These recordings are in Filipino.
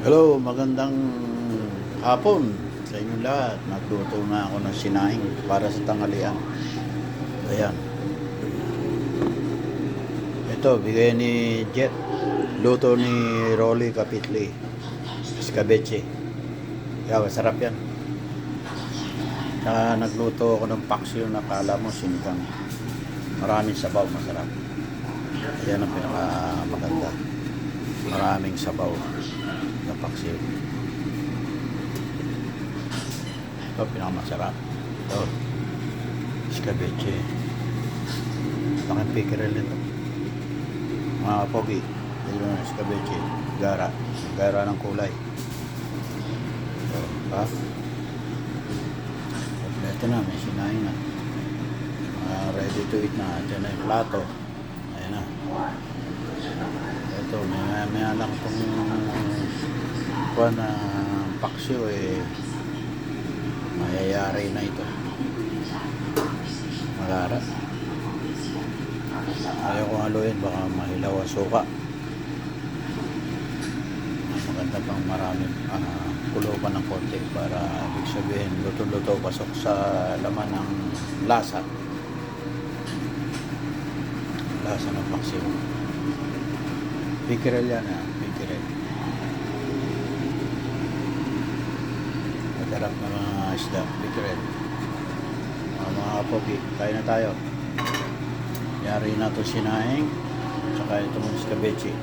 Hello, magandang hapon sa inyo lahat. Nagluto na ako ng sinaing para sa tanghalian. Ayan. Ito, bigay ni Jet. Luto ni Rolly Kapitli. Escabeche. Kaya masarap yan. Saka nagluto ako ng paksiw na kala mo sinigang. Maraming sabaw, masarap. Ayan ang pinakamaganda. Maraming sabaw na paksiw. Ito, pinakamasarap. Ito, escabeche. Laking pickerel nito. Mga pogi. Ito na escabeche. Gara. Gara ng kulay. Ito, ha? Ito na, may sinain na. Ready to eat na. Diyan na yung plato. Ayan na. Ito, may lang itong kuha na paksiw mayayari na ito. Malara. Ayaw kong haluin, baka mahilaw ang suka. Maganda pang marami kulo pa ng konti para ibig sabihin luto-luto pasok sa laman ng lasa ng paksiw. Pickerel yan pickerel. Masarap na mga isda, pickerel. Mga pogi, tayo na tayo. Yari na ito sinaing, tsaka itong escabeche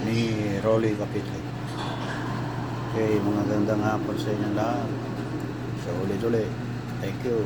ni Rolly Kapitli. Okay, mga gandang hapon sa inyo lahat. So ulit-ulit. Thank you.